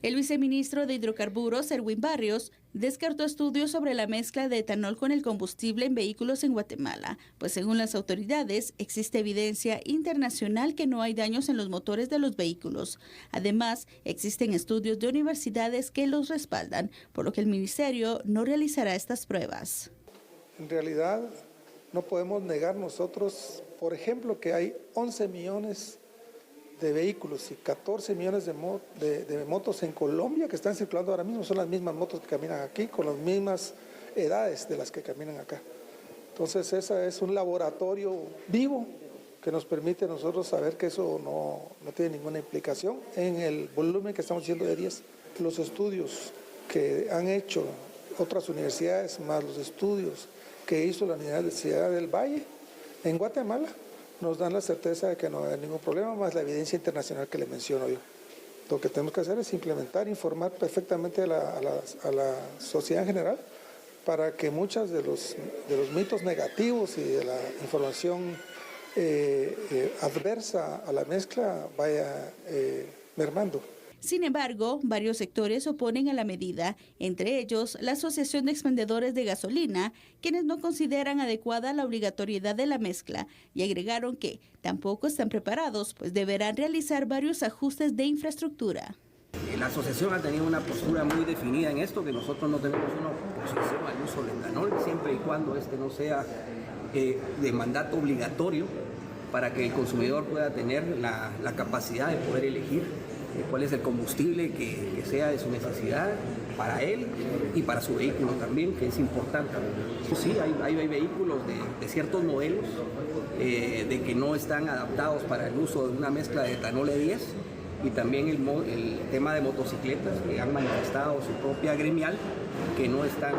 El viceministro de Hidrocarburos, Erwin Barrios, descartó estudios sobre la mezcla de etanol con el combustible en vehículos en Guatemala, pues según las autoridades existe evidencia internacional que no hay daños en los motores de los vehículos. Además, existen estudios de universidades que los respaldan, por lo que el ministerio no realizará estas pruebas. En realidad, no podemos negar nosotros, por ejemplo, que hay 11 millones de vehículos y 14 millones de motos en Colombia que están circulando ahora mismo. Son las mismas motos que caminan aquí, con las mismas edades de las que caminan acá. Entonces, ese es un laboratorio vivo que nos permite a nosotros saber que eso no tiene ninguna implicación en el volumen que estamos diciendo de 10. Los estudios que han hecho otras universidades, más los estudios que hizo la Universidad del Valle en Guatemala, nos dan la certeza de que no hay ningún problema, más la evidencia internacional que le menciono yo. Lo que tenemos que hacer es implementar, informar perfectamente a la sociedad en general para que muchos de los mitos negativos y de la información adversa a la mezcla vaya mermando. Sin embargo, varios sectores oponen a la medida, entre ellos la Asociación de Expendedores de Gasolina, quienes no consideran adecuada la obligatoriedad de la mezcla y agregaron que tampoco están preparados, pues deberán realizar varios ajustes de infraestructura. La asociación ha tenido una postura muy definida en esto, que nosotros no tenemos una oposición al uso del etanol, siempre y cuando este no sea de mandato obligatorio para que el consumidor pueda tener la capacidad de poder elegir cuál es el combustible que sea de su necesidad para él y para su vehículo también, que es importante. Sí, hay vehículos de ciertos modelos de que no están adaptados para el uso de una mezcla de etanol E10, y también el tema de motocicletas que han manifestado su propia gremial que no están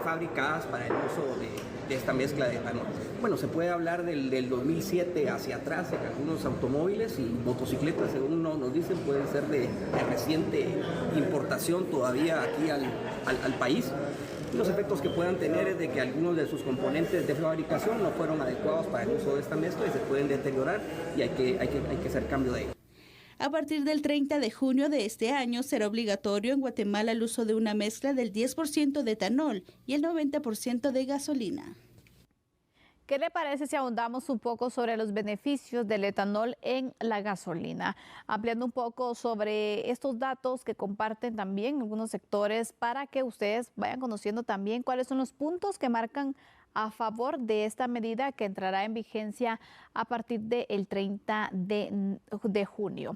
fabricadas para el uso de esta mezcla de etanol. Bueno, se puede hablar del 2007 hacia atrás en algunos automóviles, y motocicletas, según nos dicen, pueden ser de reciente importación todavía aquí al país. Los efectos que puedan tener es de que algunos de sus componentes de fabricación no fueron adecuados para el uso de esta mezcla y se pueden deteriorar, y hay que hacer cambio de ello. A partir del 30 de junio de este año será obligatorio en Guatemala el uso de una mezcla del 10% de etanol y el 90% de gasolina. ¿Qué le parece si ahondamos un poco sobre los beneficios del etanol en la gasolina? Ampliando un poco sobre estos datos que comparten también algunos sectores para que ustedes vayan conociendo también cuáles son los puntos que marcan a favor de esta medida que entrará en vigencia a partir del 30 de junio.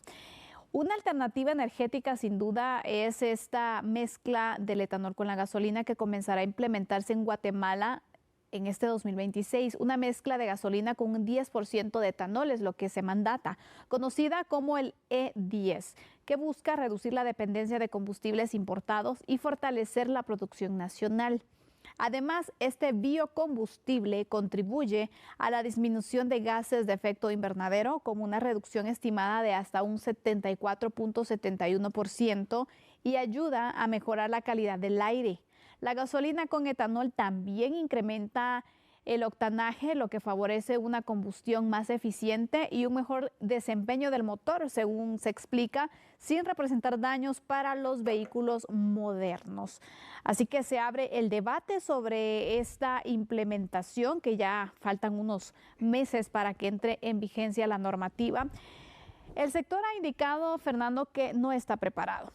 Una alternativa energética sin duda es esta mezcla del etanol con la gasolina que comenzará a implementarse en Guatemala en este 2026, una mezcla de gasolina con un 10% de etanol es lo que se mandata, conocida como el E10, que busca reducir la dependencia de combustibles importados y fortalecer la producción nacional. Además, este biocombustible contribuye a la disminución de gases de efecto invernadero con una reducción estimada de hasta un 74.71% y ayuda a mejorar la calidad del aire. La gasolina con etanol también incrementa el octanaje, lo que favorece una combustión más eficiente y un mejor desempeño del motor, según se explica, sin representar daños para los vehículos modernos. Así que se abre el debate sobre esta implementación, que ya faltan unos meses para que entre en vigencia la normativa. El sector ha indicado, Fernando, que no está preparado.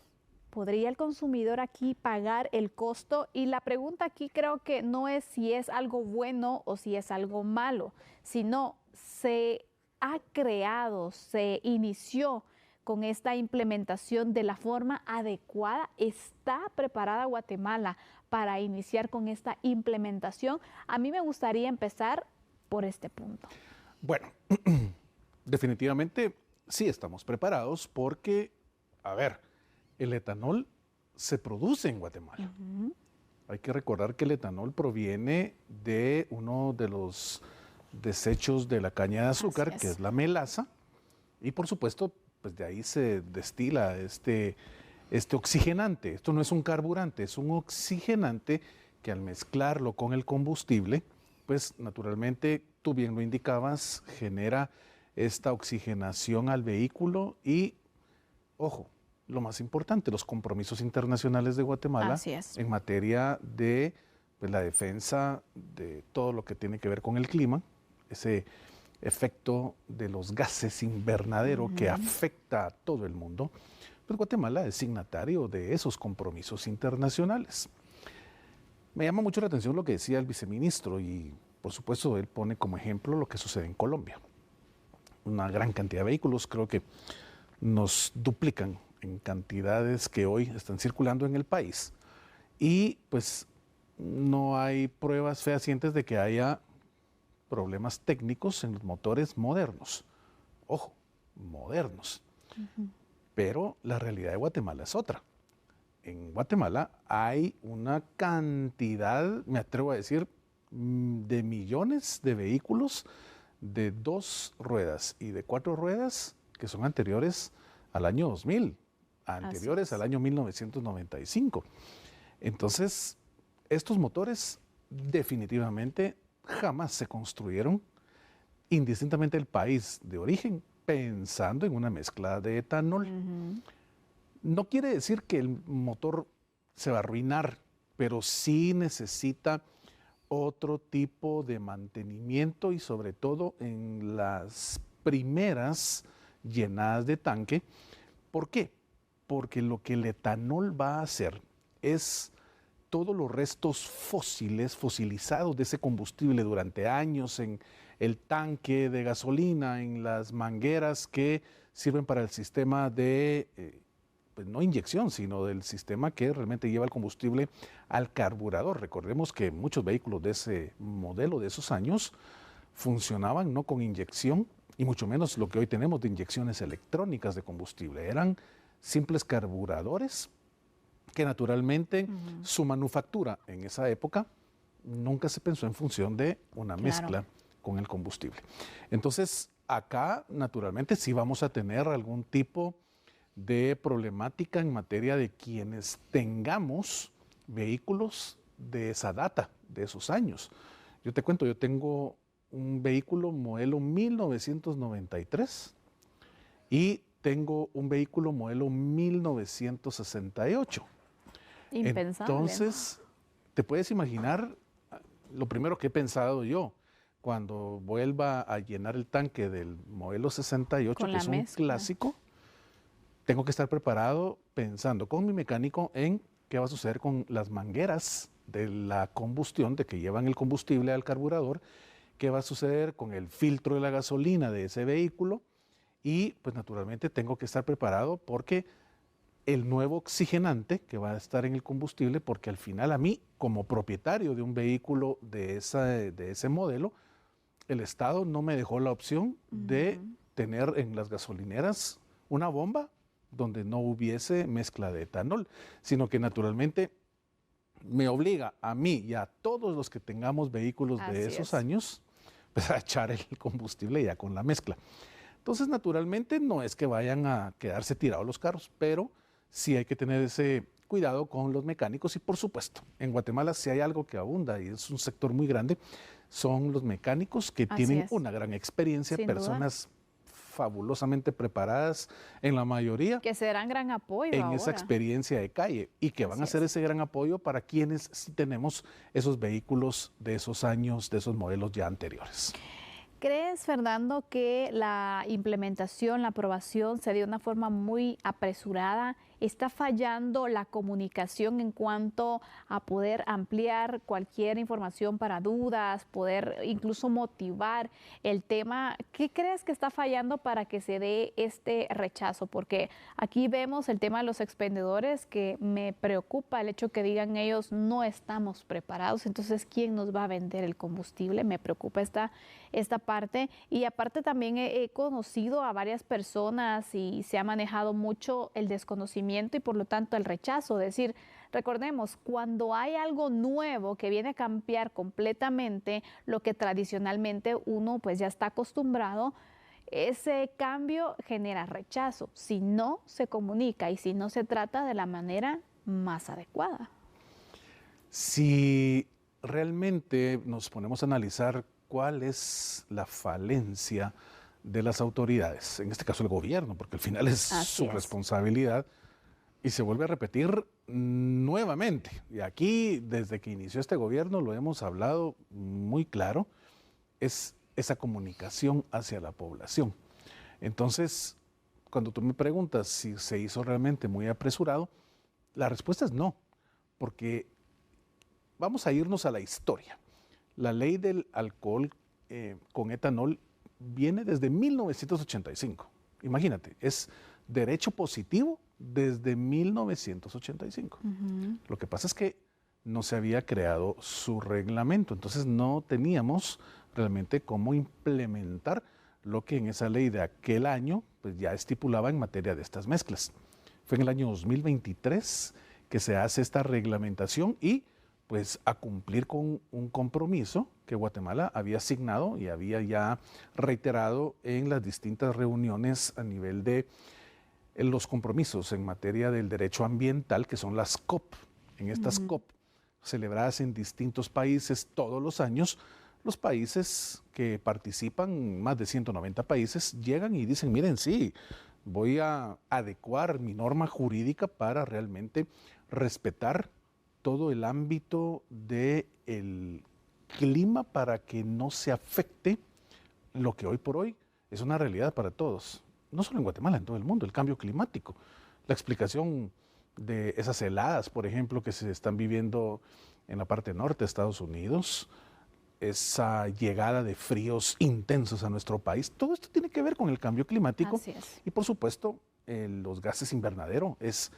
¿Podría el consumidor aquí pagar el costo? Y la pregunta aquí creo que no es si es algo bueno o si es algo malo, sino se ha creado, se inició con esta implementación de la forma adecuada. ¿Está preparada Guatemala para iniciar con esta implementación? A mí me gustaría empezar por este punto. Bueno, definitivamente sí estamos preparados porque, a ver, el etanol se produce en Guatemala. Hay que recordar que el etanol proviene de uno de los desechos de la caña de azúcar, que es la melaza, y por supuesto, pues de ahí se destila este oxigenante. Esto no es un carburante, es un oxigenante que al mezclarlo con el combustible, pues naturalmente, tú bien lo indicabas, genera esta oxigenación al vehículo y, ojo, lo más importante, los compromisos internacionales de Guatemala Así es. en materia de pues, la defensa de todo lo que tiene que ver con el clima, ese efecto de los gases invernadero que afecta a todo el mundo. Pues Guatemala es signatario de esos compromisos internacionales. Me llama mucho la atención lo que decía el viceministro y por supuesto él pone como ejemplo lo que sucede en Colombia. Una gran cantidad de vehículos, creo que nos duplican en cantidades que hoy están circulando en el país. Y pues no hay pruebas fehacientes de que haya problemas técnicos en los motores modernos. Ojo, modernos. Pero la realidad de Guatemala es otra. En Guatemala hay una cantidad, me atrevo a decir, de millones de vehículos de 2 ruedas y de 4 ruedas que son anteriores al año 2000, anteriores al año 1995. Entonces, estos motores definitivamente jamás se construyeron, indistintamente del país de origen, pensando en una mezcla de etanol. No quiere decir que el motor se va a arruinar, pero sí necesita otro tipo de mantenimiento y sobre todo en las primeras llenadas de tanque. ¿Por qué? Porque lo que el etanol va a hacer es todos los restos fósiles, fosilizados de ese combustible durante años en el tanque de gasolina, en las mangueras que sirven para el sistema de, pues no inyección, sino del sistema que realmente lleva el combustible al carburador. Recordemos que muchos vehículos de ese modelo, de esos años, funcionaban no con inyección, y mucho menos lo que hoy tenemos de inyecciones electrónicas de combustible. Eran simples carburadores que naturalmente su manufactura en esa época nunca se pensó en función de una mezcla con el combustible. Entonces, acá naturalmente sí vamos a tener algún tipo de problemática en materia de quienes tengamos vehículos de esa data, de esos años. Yo te cuento, yo tengo un vehículo modelo 1993 y tengo un vehículo modelo 1968. Impensable. Entonces, te puedes imaginar lo primero que he pensado yo cuando vuelva a llenar el tanque del modelo 68, que es un clásico. Tengo que estar preparado pensando con mi mecánico en qué va a suceder con las mangueras de la combustión, de que llevan el combustible al carburador, qué va a suceder con el filtro de la gasolina de ese vehículo y pues naturalmente tengo que estar preparado porque el nuevo oxigenante que va a estar en el combustible, porque al final a mí como propietario de un vehículo de ese modelo, el Estado no me dejó la opción de tener en las gasolineras una bomba donde no hubiese mezcla de etanol, sino que naturalmente me obliga a mí y a todos los que tengamos vehículos de esos años pues, a echar el combustible ya con la mezcla. Entonces, naturalmente, no es que vayan a quedarse tirados los carros, pero sí hay que tener ese cuidado con los mecánicos y, por supuesto, en Guatemala si hay algo que abunda y es un sector muy grande, son los mecánicos que tienen una gran experiencia, personas fabulosamente preparadas en la mayoría. Que serán gran apoyo en esa experiencia de calle y que van a ser ese gran apoyo para quienes sí tenemos esos vehículos de esos años, de esos modelos ya anteriores. ¿Crees, Fernando, que la implementación, la aprobación se dio de una forma muy apresurada? ¿Está fallando la comunicación en cuanto a poder ampliar cualquier información para dudas, poder incluso motivar el tema? ¿Qué crees que está fallando para que se dé este rechazo? Porque aquí vemos el tema de los expendedores, que me preocupa el hecho que digan ellos no estamos preparados. Entonces, ¿quién nos va a vender el combustible? Me preocupa esta parte. Y aparte también he conocido a varias personas y se ha manejado mucho el desconocimiento y por lo tanto el rechazo. Es decir, recordemos, cuando hay algo nuevo que viene a cambiar completamente lo que tradicionalmente uno pues ya está acostumbrado, ese cambio genera rechazo si no se comunica y si no se trata de la manera más adecuada. Si realmente nos ponemos a analizar cuál es la falencia de las autoridades, en este caso el gobierno, porque al final es su responsabilidad, Y se vuelve a repetir nuevamente. Y aquí, desde que inició este gobierno, lo hemos hablado muy claro, es esa comunicación hacia la población. Entonces, cuando tú me preguntas si se hizo realmente muy apresurado, la respuesta es no, porque vamos a irnos a la historia. La ley del alcohol con etanol viene desde 1985. Imagínate, es derecho positivo desde 1985. Lo que pasa es que no se había creado su reglamento, entonces no teníamos realmente cómo implementar lo que en esa ley de aquel año pues ya estipulaba en materia de estas mezclas. Fue en el año 2023 que se hace esta reglamentación y pues a cumplir con un compromiso que Guatemala había asignado y había ya reiterado en las distintas reuniones a nivel de los compromisos en materia del derecho ambiental, que son las COP. En estas COP, celebradas en distintos países todos los años, los países que participan, más de 190 países, llegan y dicen, miren, sí, voy a adecuar mi norma jurídica para realmente respetar todo el ámbito del clima para que no se afecte lo que hoy por hoy es una realidad para todos. No solo en Guatemala, en todo el mundo, el cambio climático. La explicación de esas heladas, por ejemplo, que se están viviendo en la parte norte de Estados Unidos, esa llegada de fríos intensos a nuestro país, todo esto tiene que ver con el cambio climático. Así es. Y por supuesto, los gases invernadero es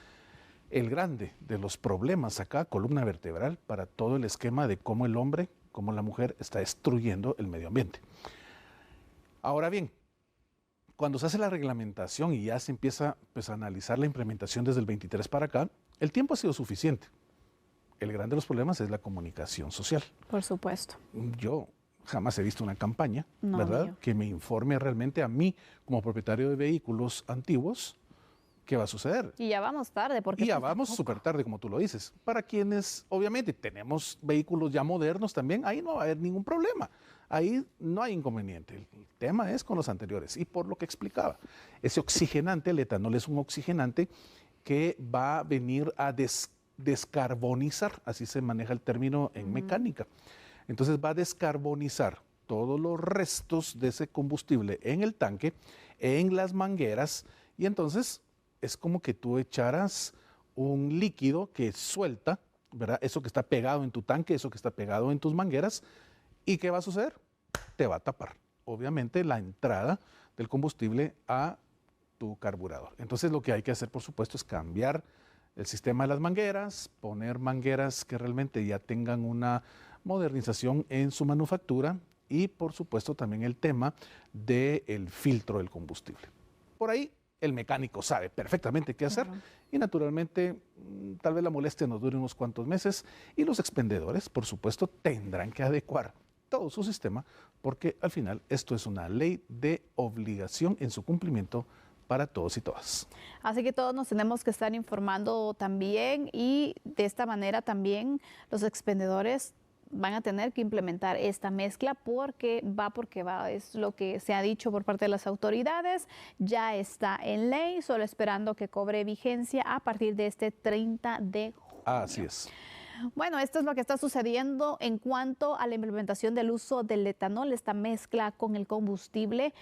el grande de los problemas acá, columna vertebral, para todo el esquema de cómo el hombre, cómo la mujer está destruyendo el medio ambiente. Ahora bien, cuando se hace la reglamentación y ya se empieza pues, a analizar la implementación desde el 23 para acá, el tiempo ha sido suficiente. El grande de los problemas es la comunicación social. Por supuesto. Yo jamás he visto una campaña, No, ¿verdad?, yo. que me informe realmente a mí, como propietario de vehículos antiguos, qué va a suceder. Y ya vamos tarde, porque Y ya falta vamos poco. súper tarde, como tú lo dices. Para quienes, obviamente, tenemos vehículos ya modernos también, ahí no va a haber ningún problema. Ahí no hay inconveniente. El tema es con los anteriores. Y por lo que explicaba, ese oxigenante, el etanol es un oxigenante que va a venir a descarbonizar, así se maneja el término en mecánica. Entonces va a descarbonizar todos los restos de ese combustible en el tanque, en las mangueras, y entonces es como que tú echaras un líquido que suelta, ¿verdad? Eso que está pegado en tu tanque, eso que está pegado en tus mangueras, ¿y qué va a suceder? Te va a tapar, obviamente, la entrada del combustible a tu carburador. Entonces lo que hay que hacer, por supuesto, es cambiar el sistema de las mangueras, poner mangueras que realmente ya tengan una modernización en su manufactura y, por supuesto, también el tema del filtro del combustible. Por ahí el mecánico sabe perfectamente qué hacer y naturalmente tal vez la molestia nos dure unos cuantos meses y los expendedores, por supuesto, tendrán que adecuar todo su sistema porque al final esto es una ley de obligación en su cumplimiento para todos y todas. Así que todos nos tenemos que estar informando también y de esta manera también los expendedores van a tener que implementar esta mezcla porque va, es lo que se ha dicho por parte de las autoridades, ya está en ley, solo esperando que cobre vigencia a partir de este 30 de junio. Así es. Bueno, esto es lo que está sucediendo en cuanto a la implementación del uso del etanol, esta mezcla con el combustible